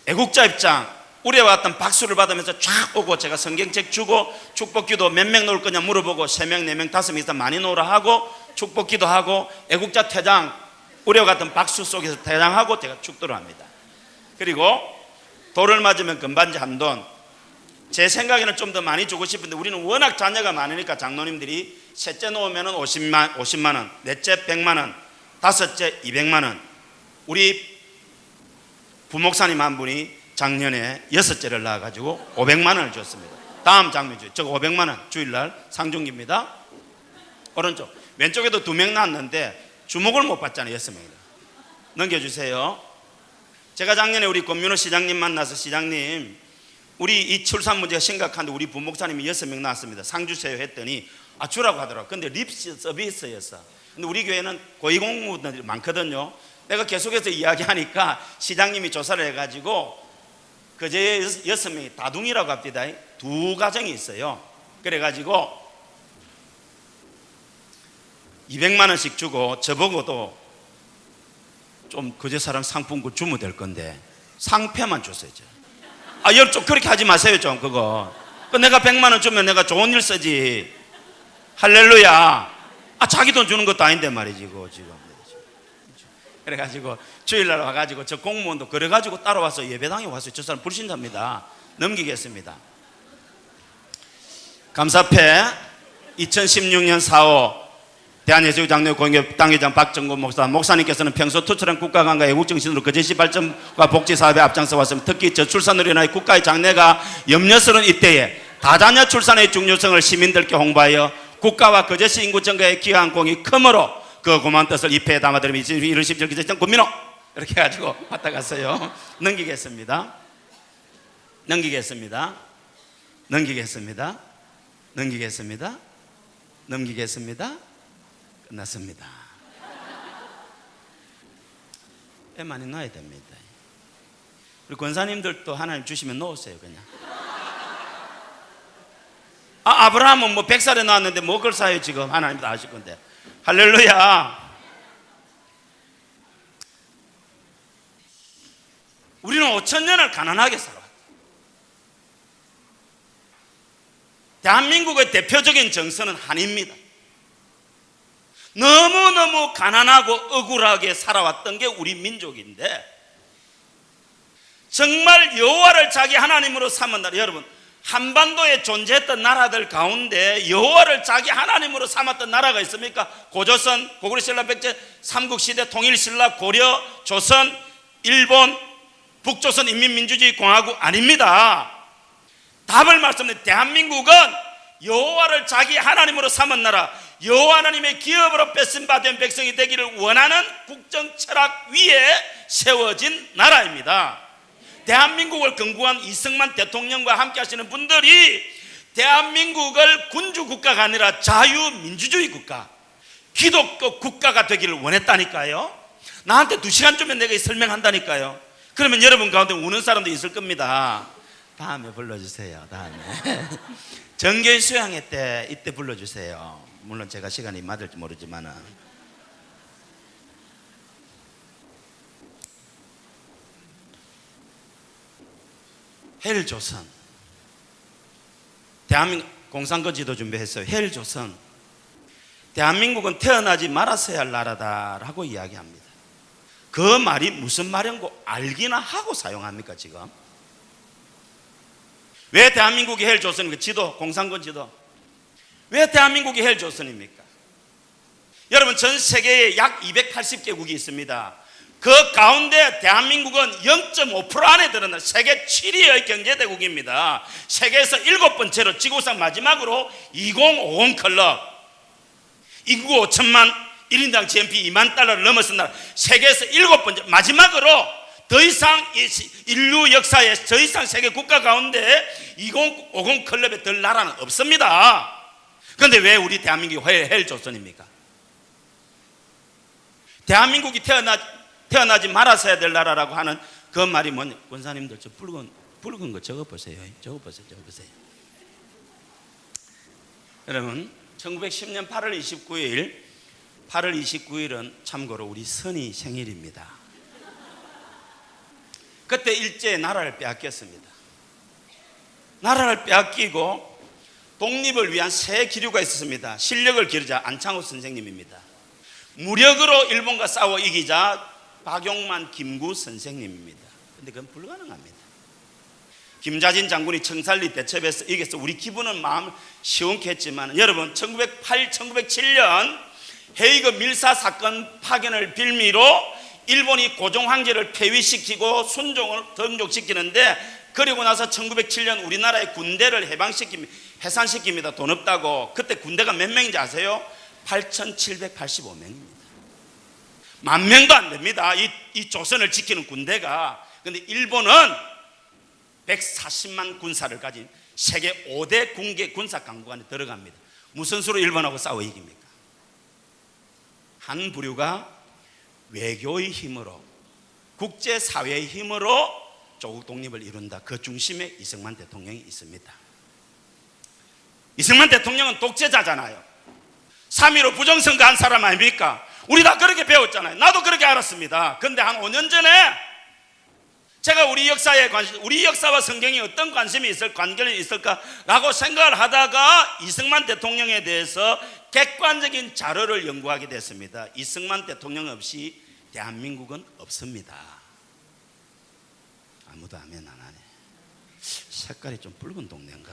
A: 애국자 입장. 우리와 같은 박수를 받으면서 쫙 오고, 제가 성경책 주고 축복기도 몇 명 놓을 거냐 물어보고 3명, 4명, 5명 이상 많이 놓으라 하고 축복기도 하고, 애국자 퇴장, 우리와 같은 박수 속에서 퇴장하고 제가 축도를 합니다. 그리고 돌을 맞으면 금반지 한 돈. 제 생각에는 좀 더 많이 주고 싶은데 우리는 워낙 자녀가 많으니까 장로님들이 셋째 놓으면 50만 원, 넷째 100만 원, 다섯째 200만 원. 우리 부목사님 한 분이 작년에 6째를 낳아가지고 500만 원을 줬습니다. 다음 장면 주요. 저거 500만 원 주일날 상중기입니다. 오른쪽. 왼쪽에도 2명 낳았는데 주목을 못 받잖아요. 6명이다. 넘겨주세요. 제가 작년에 우리 권민호 시장님 만나서, 시장님 우리 이 출산 문제가 심각한데 우리 부목사님이 6명 낳았습니다. 상 주세요 했더니 주라고 하더라고요. 근데 립 서비스였어. 근데 우리 교회는 고위공무원들이 많거든요. 내가 계속해서 이야기하니까 시장님이 조사를 해가지고 그제 6명이 다둥이라고 합니다. 2가정이 있어요. 그래가지고 200만 원씩 주고, 저보고도 좀 그제 사람 상품권 주면 될 건데 상패만 줬어요. 좀 그렇게 하지 마세요. 좀 그거. 내가 100만 원 주면 내가 좋은 일 쓰지. 할렐루야. 자기 돈 주는 것도 아닌데 말이지. 그거 지금. 그래가지고 주일날 와가지고 저 공무원도 그래가지고 따라와서 예배당에 왔어요. 저 사람 불신자입니다. 넘기겠습니다. 감사패 2016년 4호 대한예수장로회 공교회 당회장 박정곤 목사님께서는 평소 투철한 국가관과 애국정신으로 거제시 발전과 복지사업에 앞장서 왔으며 특히 저출산으로 인하여 국가의 장래가 염려스러운 이때에 다자녀 출산의 중요성을 시민들께 홍보하여 국가와 거제시 인구 증가에 기여한 공이 크므로 그 고마운 뜻을 입회에 담아드리며 이르십시오. 기재청 권민호 이렇게 해가지고 왔다 갔어요. 넘기겠습니다. 넘기겠습니다. 넘기겠습니다. 넘기겠습니다. 넘기겠습니다. 끝났습니다. 애 많이 넣어야 됩니다. 우리 권사님들도 하나님 주시면 넣으세요. 그냥. 아브라함은 뭐 100살에 나왔는데 뭐 그걸 사요 지금. 하나님 다 아실 건데. 할렐루야. 우리는 5,000년을 가난하게 살아왔다. 대한민국의 대표적인 정서는 한입니다. 너무너무 가난하고 억울하게 살아왔던 게 우리 민족인데, 정말 여호와를 자기 하나님으로 삼은 나라. 여러분, 한반도에 존재했던 나라들 가운데 여호와를 자기 하나님으로 삼았던 나라가 있습니까? 고조선, 고구려 신라 백제 삼국시대 통일신라 고려 조선 일본 북조선 인민민주주의 공화국 아닙니다. 답을 말씀드린 대한민국은 여호와를 자기 하나님으로 삼은 나라, 여호와 하나님의 기업으로 뺏음받은 백성이 되기를 원하는 국정 철학 위에 세워진 나라입니다. 대한민국을 건국한 이승만 대통령과 함께 하시는 분들이 대한민국을 군주국가가 아니라 자유민주주의 국가, 기독교 국가가 되기를 원했다니까요. 나한테 2시간쯤에 내가 설명한다니까요. 그러면 여러분 가운데 우는 사람도 있을 겁니다. 다음에 불러주세요. 다음에 정교회 수양회 때 이때 불러주세요. 물론 제가 시간이 맞을지 모르지만 헬조선, 대한민국 공산권 지도 준비했어요. 헬조선, 대한민국은 태어나지 말았어야 할 나라다라고 이야기합니다. 그 말이 무슨 말인고 알기나 하고 사용합니까? 지금 왜 대한민국이 헬조선입니까? 지도, 공산권 지도, 왜 대한민국이 헬조선입니까? 여러분, 전 세계에 약 280개국이 있습니다. 그 가운데 대한민국은 0.5% 안에 들어있는 세계 7위의 경제대국입니다. 세계에서 7번째로 지구상 마지막으로 2050 클럽, 인구 5천만, 1인당 GNP 2만 달러를 넘어선 나라, 세계에서 7번째 마지막으로 더 이상 인류 역사에 더 이상 세계 국가 가운데 2050 클럽에 들 나라는 없습니다. 그런데 왜 우리 대한민국이 헬조선입니까? 대한민국이 태어나지 말았어야 될 나라라고 하는 그 말이 뭐냐? 권사님들 저 붉은 거 적어보세요. 적어보세요. 여러분, 1910년 8월 29일은 참고로 우리 선희 생일입니다. 그때 일제에 나라를 빼앗겼습니다. 나라를 빼앗기고 독립을 위한 새 기류가 있었습니다. 실력을 기르자 안창호 선생님입니다. 무력으로 일본과 싸워 이기자 박용만, 김구 선생님입니다. 그런데 그건 불가능합니다. 김자진 장군이 청산리 대첩에서 이겨서 우리 기분은 마음 시원케 했지만, 여러분, 1907년 헤이그 밀사 사건 파견을 빌미로 일본이 고종 황제를 폐위시키고 순종을 등족시키는데, 그리고 나서 1907년 우리나라의 군대를 해산시킵니다. 돈 없다고. 그때 군대가 몇 명인지 아세요? 8,785명입니다. 10,000명도 안 됩니다. 이 조선을 지키는 군대가. 그런데 일본은 140만 군사를 가진 세계 5대 군사 강국안에 들어갑니다. 무슨 수로 일본하고 싸워 이깁니까? 한 부류가 외교의 힘으로, 국제사회의 힘으로 조국 독립을 이룬다. 그 중심에 이승만 대통령이 있습니다. 이승만 대통령은 독재자잖아요. 3.15 부정선거 한 사람 아닙니까? 우리 다 그렇게 배웠잖아요. 나도 그렇게 알았습니다. 그런데 한 5년 전에 제가 우리 역사와 성경이 어떤 관계가 있을까라고 생각을 하다가 이승만 대통령에 대해서 객관적인 자료를 연구하게 됐습니다. 이승만 대통령 없이 대한민국은 없습니다. 아무도 아멘 안 하네. 색깔이 좀 붉은 동네인가?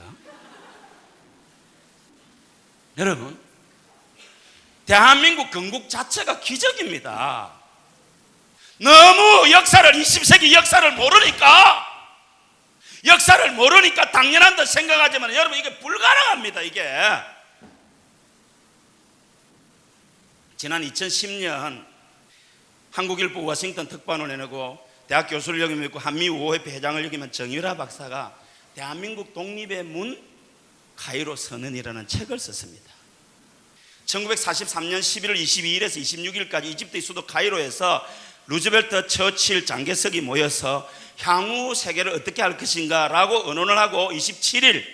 A: 여러분, 대한민국 건국 자체가 기적입니다. 너무 20세기 역사를 모르니까 당연한 듯 생각하지만, 여러분, 이게 불가능합니다. 이게 지난 2010년 한국일보 워싱턴 특파원을 내놓고 대학 교수를 역임했고 한미우호협회 회장을 역임한 정유라 박사가 대한민국 독립의 문 카이로 선언이라는 책을 썼습니다. 1943년 11월 22일에서 26일까지 이집트의 수도 카이로에서 루즈벨트, 처칠, 장개석이 모여서 향후 세계를 어떻게 할 것인가 라고 의논을 하고 27일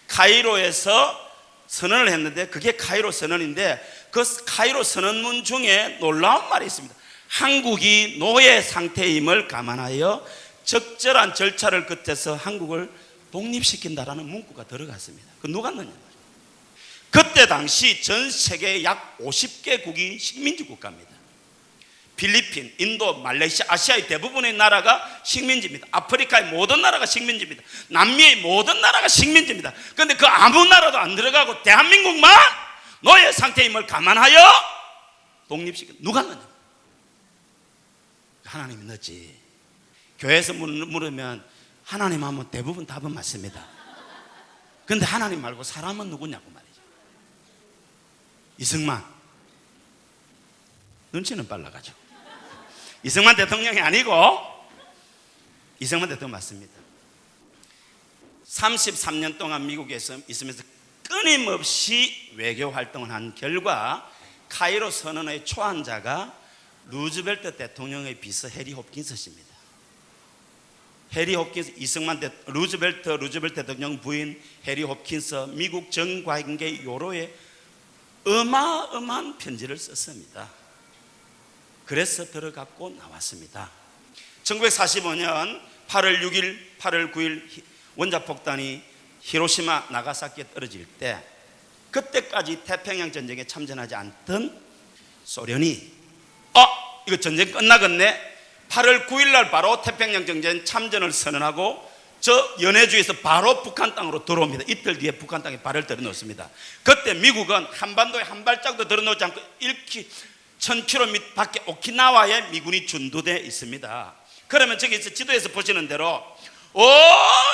A: 카이로에서 선언을 했는데, 그게 카이로 선언인데, 그 카이로 선언문 중에 놀라운 말이 있습니다. 한국이 노예 상태임을 감안하여 적절한 절차를 거쳐서 한국을 독립시킨다라는 문구가 들어갔습니다. 그 누가 넣냐? 그때 당시 전 세계 약 50개국이 식민지 국가입니다. 필리핀, 인도, 말레이시아, 아시아의 대부분의 나라가 식민지입니다. 아프리카의 모든 나라가 식민지입니다. 남미의 모든 나라가 식민지입니다. 그런데 그 아무 나라도 안 들어가고 대한민국만 노예 상태임을 감안하여 독립시킨, 누가 넣냐? 하나님이 넣지. 교회에서 물으면 하나님 하면 대부분 답은 맞습니다. 그런데 하나님 말고 사람은 누구냐고 말이죠. 이승만, 눈치는 빨라가지고 이승만 대통령이 아니고 이승만 대통령 맞습니다. 33년 동안 미국에서 있으면서 끊임없이 외교 활동을 한 결과 카이로 선언의 초안자가 루즈벨트 대통령의 비서 해리 홉킨스 씨입니다. 해리 홉킨스, 루즈벨트 대통령 부인 해리 홉킨스 미국 정관계 요로에 어마어마한 편지를 썼습니다. 그래서 들어갔고 나왔습니다. 1945년 8월 6일, 8월 9일 원자폭탄이 히로시마, 나가사키에 떨어질 때 그때까지 태평양 전쟁에 참전하지 않던 소련이 이거 전쟁 끝나겠네. 8월 9일 날 바로 태평양 전쟁 참전을 선언하고 저 연해주에서 바로 북한 땅으로 들어옵니다. 이틀 뒤에 북한 땅에 발을 들여놓습니다. 그때 미국은 한반도에 한 발짝도 들여놓지 않고 1000km 밖에 오키나와에 미군이 준두되어 있습니다. 그러면 저기서 지도에서 보시는 대로 온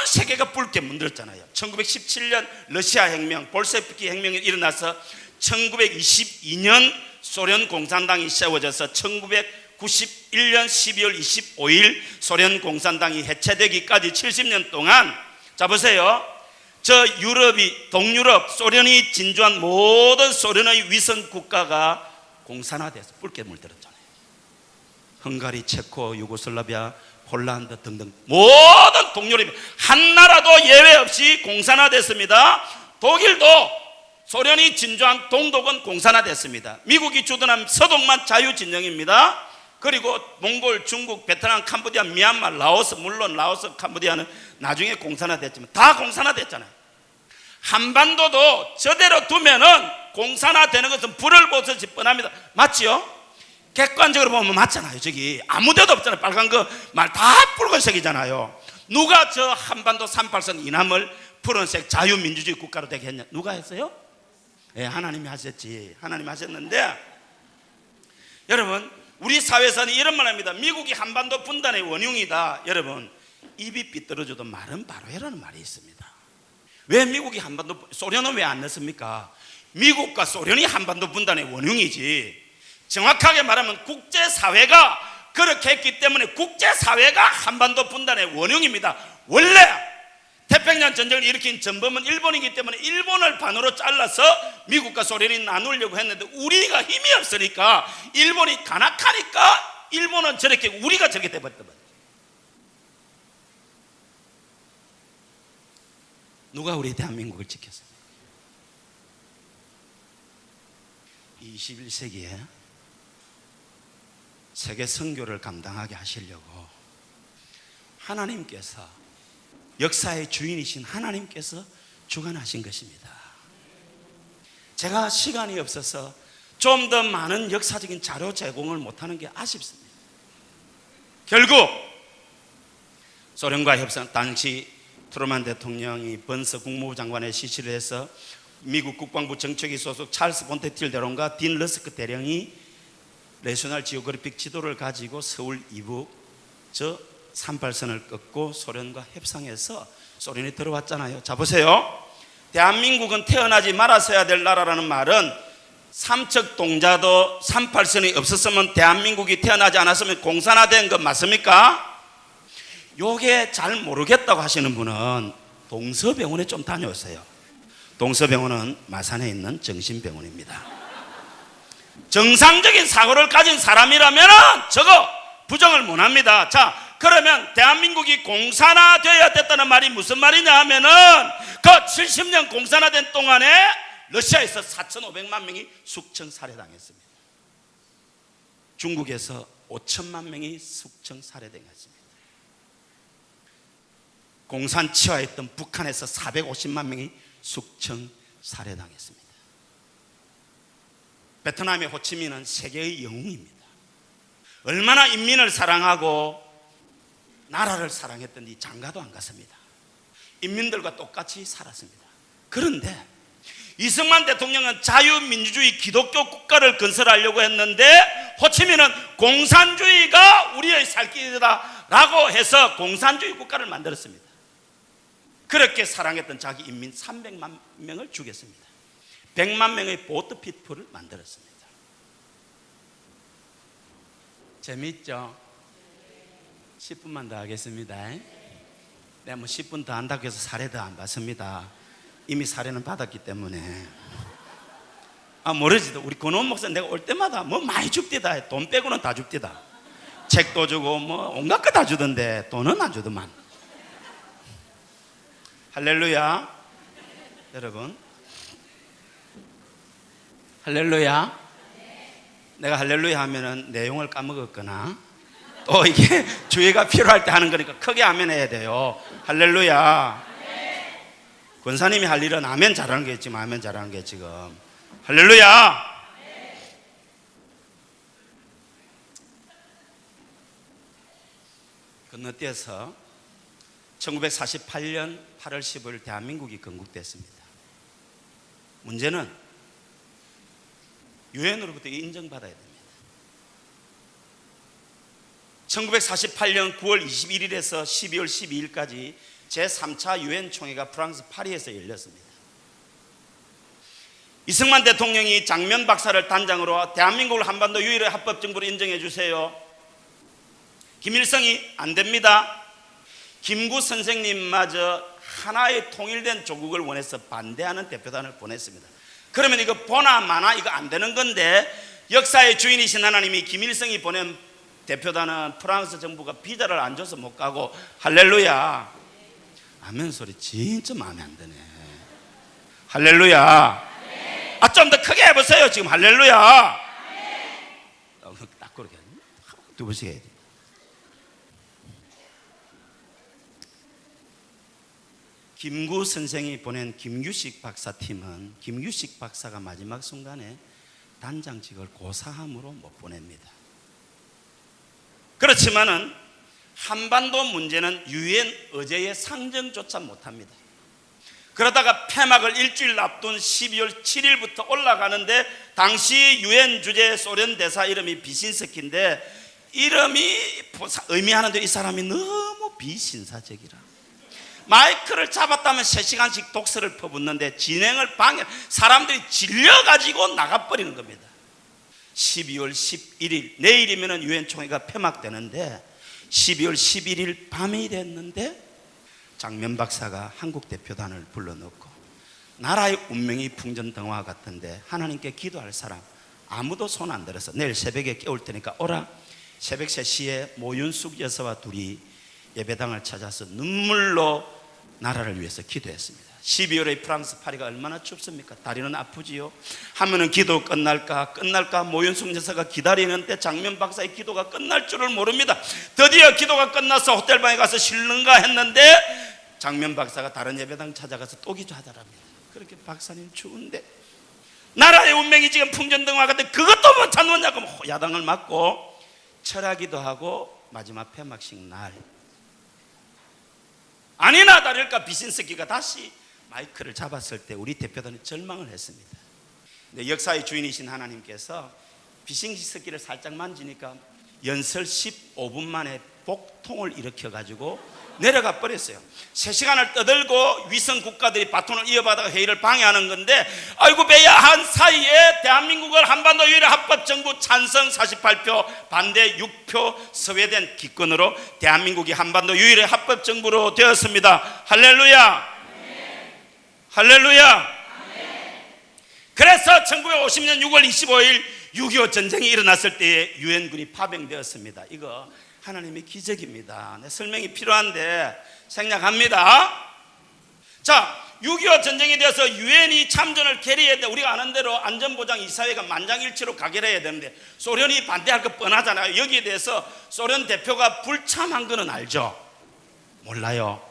A: 세계가 붉게 물들었잖아요. 1917년 러시아 혁명, 볼셰비키 혁명이 일어나서 1922년 소련 공산당이 세워져서 1991년 12월 25일 소련 공산당이 해체되기까지 70년 동안, 자 보세요, 저 유럽이, 동유럽, 소련이 진주한 모든 소련의 위선 국가가 공산화돼서 붉게 물들었잖아요. 헝가리, 체코, 유고슬라비아, 폴란드 등등 모든 동유럽이 한 나라도 예외 없이 공산화됐습니다. 독일도 소련이 진주한 동독은 공산화됐습니다. 미국이 주둔한 서독만 자유진영입니다. 그리고 몽골, 중국, 베트남, 캄보디아, 미얀마, 라오스, 물론 라오스, 캄보디아는 나중에 공산화됐지만 다 공산화됐잖아요. 한반도도 저대로 두면은 공산화되는 것은 불을 보듯이 뻔합니다. 맞지요? 객관적으로 보면 맞잖아요. 저기 아무 데도 없잖아요. 빨간 거 말 다 붉은색이잖아요. 누가 저 한반도 38선 이남을 푸른색 자유민주주의 국가로 되게 했냐? 누가 했어요? 예, 하나님이 하셨지. 하나님이 하셨는데, 여러분, 우리 사회에서는 이런 말 합니다. 미국이 한반도 분단의 원흉이다. 여러분, 입이 삐뚤어져도 말은 바로 해라는 말이 있습니다. 왜 미국이 한반도, 소련은 왜 안 넣습니까? 미국과 소련이 한반도 분단의 원흉이지. 정확하게 말하면 국제사회가 그렇게 했기 때문에 국제사회가 한반도 분단의 원흉입니다. 원래 태평양 전쟁을 일으킨 전범은 일본이기 때문에 일본을 반으로 잘라서 미국과 소련이 나누려고 했는데 우리가 힘이 없으니까, 일본이 간악하니까 일본은 저렇게, 우리가 저렇게 돼버렸단 말이에요. 누가 우리 대한민국을 지켰습니까? 21세기에 세계 선교를 감당하게 하시려고 하나님께서, 역사의 주인이신 하나님께서 주관하신 것입니다. 제가 시간이 없어서 좀 더 많은 역사적인 자료 제공을 못하는 게 아쉽습니다. 결국 소련과 협상, 당시 트루만 대통령이 번서 국무부 장관의 지시를 해서 미국 국방부 정책위 소속 찰스 본테틸 대령과 딘 러스크 대령이 내셔널 지오그래픽 지도를 가지고 서울 이북 저 38선을 끊고 소련과 협상해서 소련이 들어왔잖아요. 자 보세요. 대한민국은 태어나지 말았어야 될 나라라는 말은 삼척 동자도 38선이 없었으면 대한민국이 태어나지 않았으면 공산화된 것 맞습니까? 요게 잘 모르겠다고 하시는 분은 동서병원에 좀 다녀오세요. 동서병원은 마산에 있는 정신병원입니다. 정상적인 사고를 가진 사람이라면 저거 부정을 못합니다. 자, 그러면 대한민국이 공산화되어야 됐다는 말이 무슨 말이냐 하면은 그 70년 공산화된 동안에 러시아에서 4,500만 명이 숙청 살해당했습니다. 중국에서 5천만 명이 숙청 살해당했습니다. 공산 치하했던 북한에서 450만 명이 숙청 살해당했습니다. 베트남의 호치민은 세계의 영웅입니다. 얼마나 인민을 사랑하고 나라를 사랑했던지 장가도 안 갔습니다. 인민들과 똑같이 살았습니다. 그런데 이승만 대통령은 자유민주주의 기독교 국가를 건설하려고 했는데 호치민은 공산주의가 우리의 살 길이다 라고 해서 공산주의 국가를 만들었습니다. 그렇게 사랑했던 자기 인민 300만 명을 죽였습니다. 100만 명의 보트 피플을 만들었습니다. 재미있죠? 10분만 더 하겠습니다. 내가 뭐 10분 더 한다고 해서 사례 더 안 받습니다. 이미 사례는 받았기 때문에. 모르지. 우리 권원 목사 내가 올 때마다 뭐 많이 줍디다. 돈 빼고는 다 줍디다. 책도 주고 뭐 온갖 거 다 주던데 돈은 안 주더만. 할렐루야. 여러분, 할렐루야. 내가 할렐루야 하면은 내용을 까먹었거나 또 이게 주의가 필요할 때 하는 거니까 크게 아멘 해야 돼요. 할렐루야. 권사님이 할 일은 아멘 잘하는 게 있지만 아멘 잘하는 게 지금 할렐루야. 건너뛰어서 1948년 8월 15일 대한민국이 건국됐습니다. 문제는 유엔으로부터 인정받아야 됩니다. 1948년 9월 21일에서 12월 12일까지 제3차 유엔 총회가 프랑스 파리에서 열렸습니다. 이승만 대통령이 장면 박사를 단장으로 대한민국을 한반도 유일의 합법정부로 인정해 주세요. 김일성이 안 됩니다. 김구 선생님마저 하나의 통일된 조국을 원해서 반대하는 대표단을 보냈습니다. 그러면 이거 보나 마나 이거 안 되는 건데 역사의 주인이신 하나님이 김일성이 보낸 대표단은 프랑스 정부가 비자를 안 줘서 못 가고 할렐루야. 아멘 소리 진짜 마음에 안 드네. 할렐루야. 좀 더 크게 해보세요. 지금 할렐루야. 딱 그렇게 두 번씩 해야 돼. 김구 선생이 보낸 김규식 박사 팀은 김규식 박사가 마지막 순간에 단장직을 고사함으로 못 보냅니다. 그렇지만은 한반도 문제는 유엔 의제의 상정조차 못합니다. 그러다가 폐막을 일주일 앞둔 12월 7일부터 올라가는데 당시 유엔 주재 소련 대사 이름이 비신스키인데 이름이 의미하는데 이 사람이 너무 비신사적이라 마이크를 잡았다면 3시간씩 독서를 퍼붓는데 진행을 방해, 사람들이 질려가지고 나가버리는 겁니다. 12월 11일 내일이면 유엔 총회가 폐막되는데 12월 11일 밤이 됐는데 장면 박사가 한국 대표단을 불러놓고 나라의 운명이 풍전등화 같은데 하나님께 기도할 사람 아무도 손 안 들어서 내일 새벽에 깨울 테니까 오라. 새벽 3시에 모윤숙 여사와 둘이 예배당을 찾아서 눈물로 나라를 위해서 기도했습니다. 12월에 프랑스 파리가 얼마나 춥습니까? 다리는 아프지요. 하면은 기도 끝날까 모윤숙 여사가 기다리는데 장면 박사의 기도가 끝날 줄을 모릅니다. 드디어 기도가 끝나서 호텔방에 가서 쉬는가 했는데 장면 박사가 다른 예배당 찾아가서 또 기도하더랍니다. 그렇게 박사님 추운데 나라의 운명이 지금 풍전등화 같은데 그것도 못하느냐고 야당을 맞고 철하기도 하고 마지막 폐막식 날 아니나 다를까 비신스키가 다시 마이크를 잡았을 때 우리 대표단이 절망을 했습니다. 근데 역사의 주인이신 하나님께서 비신스키를 살짝 만지니까 연설 15분 만에 복통을 일으켜가지고 내려가 버렸어요. 3시간을 떠들고 위성 국가들이 바톤을 이어받아가 회의를 방해하는 건데 아이고 배야 한 사이에 대한민국을 한반도 유일의 합법정부 찬성 48표 반대 6표 스웨덴 기권으로 대한민국이 한반도 유일의 합법정부로 되었습니다. 할렐루야. 할렐루야. 그래서 1950년 6월 25일 6.25 전쟁이 일어났을 때에 유엔군이 파병되었습니다. 이거 하나님의 기적입니다. 설명이 필요한데 생략합니다. 자, 6.25 전쟁이 되어서 유엔이 참전을 결의해야 돼. 우리가 아는 대로 안전보장 이사회가 만장일치로 가결해야 되는데 소련이 반대할 거 뻔하잖아요. 여기에 대해서 소련 대표가 불참한 거는 알죠? 몰라요.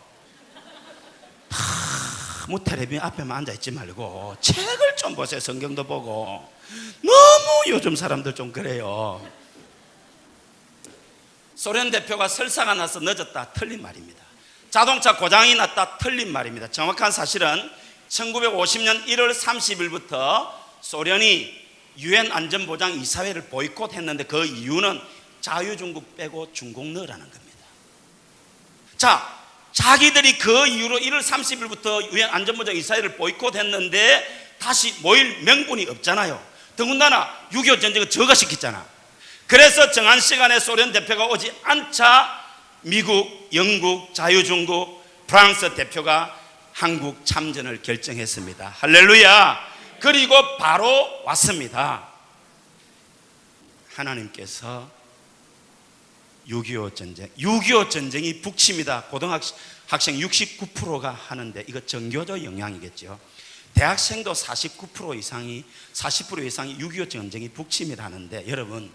A: 뭐 텔레비전 앞에만 앉아있지 말고 책을 좀 보세요. 성경도 보고. 너무 요즘 사람들 좀 그래요. 소련 대표가 설사가 나서 늦었다. 틀린 말입니다. 자동차 고장이 났다. 틀린 말입니다. 정확한 사실은 1950년 1월 30일부터 소련이 유엔 안전보장 이사회를 보이콧했는데 그 이유는 자유중국 빼고 중국 넣으라는 겁니다. 자, 자기들이 그 이후로 1월 30일부터 유엔 안전보장 이사회를 보이콧했는데 다시 모일 명분이 없잖아요. 더군다나 6.25 전쟁을 저거시켰잖아. 그래서 정한 시간에 소련 대표가 오지 않자 미국, 영국, 자유중국, 프랑스 대표가 한국 참전을 결정했습니다. 할렐루야. 그리고 바로 왔습니다. 하나님께서 6.25 전쟁, 6.25 전쟁이 북침이다. 고등학생 69%가 하는데 이거 전교조 영향이겠죠. 대학생도 49% 이상이 40% 이상이 6.25 전쟁이 북침이라 하는데, 여러분,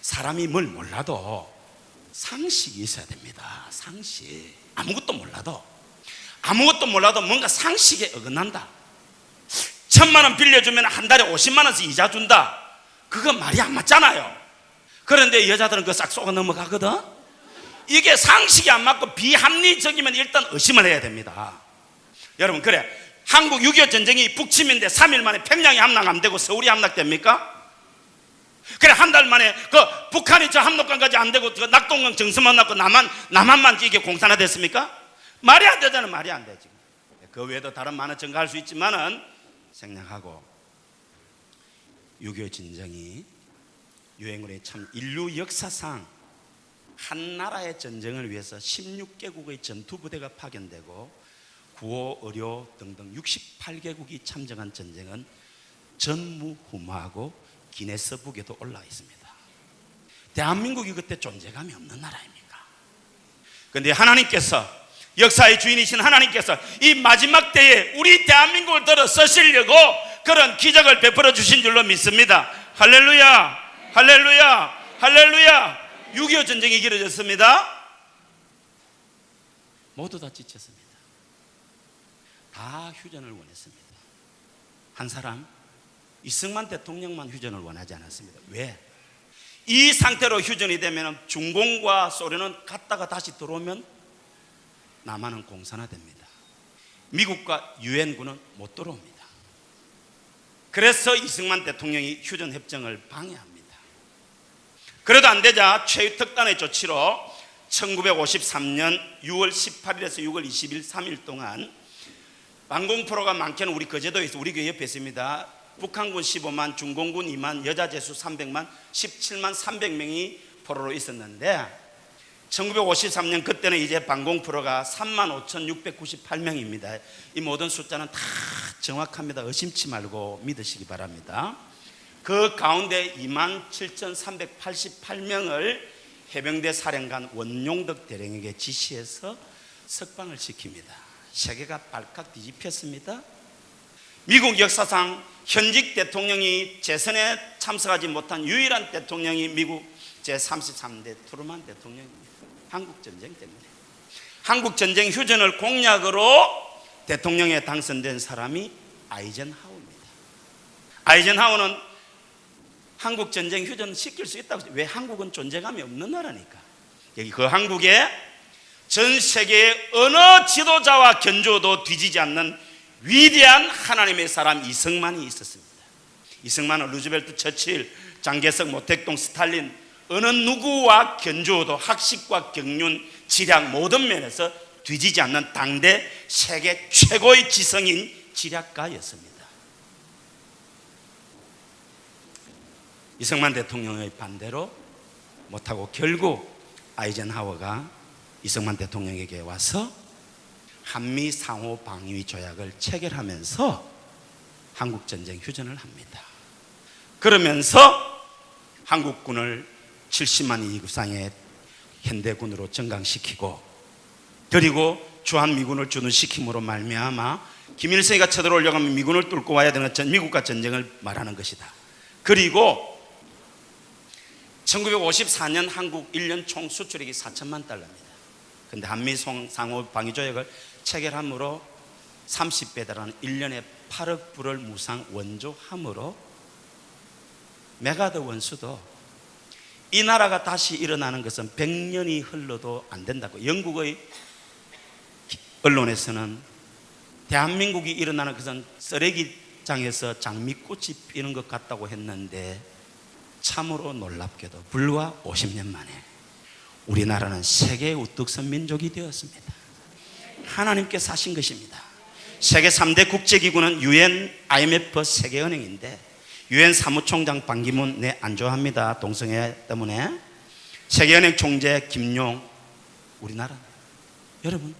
A: 사람이 뭘 몰라도 상식이 있어야 됩니다. 상식. 아무것도 몰라도 뭔가 상식에 어긋난다. 1,000만 원 빌려주면 한 달에 50만 원씩 이자 준다. 그거 말이 안 맞잖아요. 그런데 여자들은 그거 싹 쏘고 넘어가거든. 이게 상식이 안 맞고 비합리적이면 일단 의심을 해야 됩니다. 여러분, 그래, 한국 6.25 전쟁이 북침인데 3일 만에 평양이 함락 안 되고 서울이 함락됩니까? 그래, 한 달 만에 그 북한이 저 함록강까지 안 되고 그 낙동강 정서만 났고 남한만 이게 공산화됐습니까? 말이 안 되잖아요. 말이 안 되지. 그 외에도 다른 많은 증가할 수 있지만은 생략하고, 6.25 전쟁이 유행으로 참 인류 역사상 한 나라의 전쟁을 위해서 16개국의 전투부대가 파견되고 구호, 의료 등등 68개국이 참전한 전쟁은 전무후무하고 기네스북에도 올라 있습니다. 대한민국이 그때 존재감이 없는 나라입니까? 그런데 하나님께서, 역사의 주인이신 하나님께서 이 마지막 때에 우리 대한민국을 들어 쓰시려고 그런 기적을 베풀어 주신 줄로 믿습니다. 할렐루야, 할렐루야, 할렐루야. 6.25 전쟁이 길어졌습니다. 모두 다 지쳤습니다. 다 휴전을 원했습니다. 한 사람, 이승만 대통령만 휴전을 원하지 않았습니다. 왜? 이 상태로 휴전이 되면 중공과 소련은 갔다가 다시 들어오면 남한은 공산화됩니다. 미국과 유엔군은 못 들어옵니다. 그래서 이승만 대통령이 휴전 협정을 방해합니다. 그래도 안 되자 최유특단의 조치로 1953년 6월 18일에서 6월 20일 3일 동안 방공포로가 많게는 우리 거제도에 있어, 우리 교회 옆에 있습니다. 북한군 15만, 중공군 2만, 여자 제수 300만, 17만 300명이 포로로 있었는데 1953년 그때는 이제 방공포로가 35,698명입니다. 이 모든 숫자는 다 정확합니다. 의심치 말고 믿으시기 바랍니다. 그 가운데 27,388명을 해병대 사령관 원용덕 대령에게 지시해서 석방을 시킵니다. 세계가 발칵 뒤집혔습니다. 미국 역사상 현직 대통령이 재선에 참석하지 못한 유일한 대통령이 미국 제33대 트루만 대통령입니다. 한국전쟁 때문에. 한국전쟁 휴전을 공약으로 대통령에 당선된 사람이 아이젠하워입니다. 아이젠하워는 한국전쟁 휴전 시킬 수 있다고 했어요. 왜? 한국은 존재감이 없는 나라니까. 여기 그 한국에 전 세계의 어느 지도자와 견주어도 뒤지지 않는 위대한 하나님의 사람 이승만이 있었습니다. 이승만은 루즈벨트, 처칠, 장개석, 모택동, 스탈린 어느 누구와 견주어도 학식과 경륜, 지략 모든 면에서 뒤지지 않는 당대 세계 최고의 지성인 지략가였습니다. 이승만 대통령의 반대로 못하고 결국 아이젠하워가 이승만 대통령에게 와서 한미 상호 방위 조약을 체결하면서 한국전쟁 휴전을 합니다. 그러면서 한국군을 70만 이상의 현대군으로 증강시키고, 그리고 주한미군을 주둔시킴으로 말미암아 김일성이가 쳐들어오려고 하면 미군을 뚫고 와야 되는 미국과 전쟁을 말하는 것이다. 그리고 1954년 한국 1년 총 수출액이 4천만 달러입니다. 그런데 한미 상호 방위 조약을 체결함으로 30배 달하는 1년에 8억 불을 무상 원조함으로 메가드 원수도 이 나라가 다시 일어나는 것은 100년이 흘러도 안 된다고. 영국의 언론에서는 대한민국이 일어나는 것은 쓰레기장에서 장미꽃이 피는 것 같다고 했는데, 참으로 놀랍게도 불과 50년 만에 우리나라는 세계의 우뚝 선 민족이 되었습니다. 하나님께서 하신 것입니다. 세계 3대 국제기구는 UN, IMF, 세계은행인데 UN 사무총장 반기문 네 안 좋아합니다. 동성애 때문에. 세계은행 총재 김용, 우리나라. 여러분,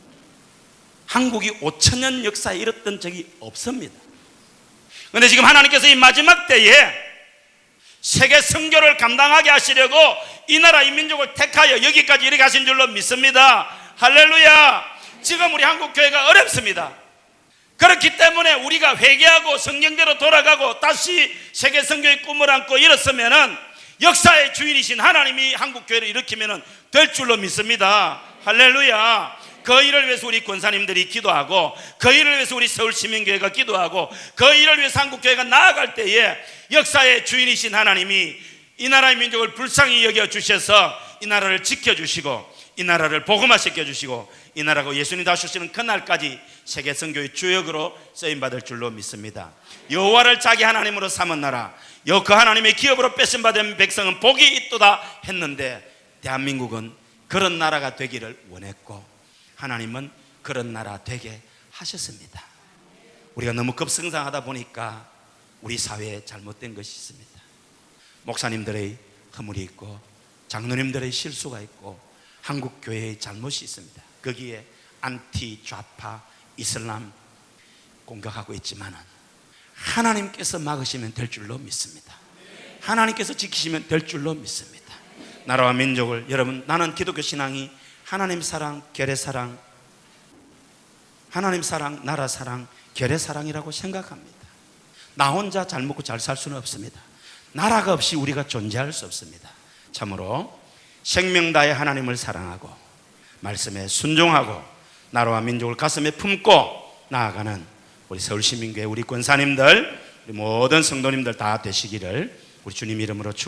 A: 한국이 5,000년 역사에 이뤘던 적이 없습니다. 그런데 지금 하나님께서 이 마지막 때에 세계 선교를 감당하게 하시려고 이 나라 이 민족을 택하여 여기까지 이르게 하신 줄로 믿습니다. 할렐루야. 지금 우리 한국교회가 어렵습니다. 그렇기 때문에 우리가 회개하고 성경대로 돌아가고 다시 세계 선교의 꿈을 안고 일었으면은 역사의 주인이신 하나님이 한국교회를 일으키면 될 줄로 믿습니다. 할렐루야. 그 일을 위해서 우리 권사님들이 기도하고, 그 일을 위해서 우리 서울시민교회가 기도하고, 그 일을 위해서 한국교회가 나아갈 때에 역사의 주인이신 하나님이 이 나라의 민족을 불쌍히 여겨주셔서 이 나라를 지켜주시고, 이 나라를 복음화시켜 주시고, 이 나라가 예수님 다오시는 그날까지 세계 선교의 주역으로 쓰임받을 줄로 믿습니다. 여호와를 자기 하나님으로 삼은 나라, 그 하나님의 기업으로 뺏음받은 백성은 복이 있도다 했는데, 대한민국은 그런 나라가 되기를 원했고 하나님은 그런 나라 되게 하셨습니다. 우리가 너무 급성장하다 보니까 우리 사회에 잘못된 것이 있습니다. 목사님들의 허물이 있고 장로님들의 실수가 있고 한국교회의 잘못이 있습니다. 거기에 안티 좌파 이슬람 공격하고 있지만 하나님께서 막으시면 될 줄로 믿습니다. 하나님께서 지키시면 될 줄로 믿습니다. 나라와 민족을, 여러분, 나는 기독교 신앙이 하나님 사랑, 결의 사랑, 하나님 사랑, 나라 사랑, 결의 사랑이라고 생각합니다. 나 혼자 잘 먹고 잘 살 수는 없습니다. 나라가 없이 우리가 존재할 수 없습니다. 참으로 생명 다해 하나님을 사랑하고 말씀에 순종하고 나라와 민족을 가슴에 품고 나아가는 우리 서울시민교회 우리 권사님들, 우리 모든 성도님들 다 되시기를 우리 주님 이름으로 축복합니다.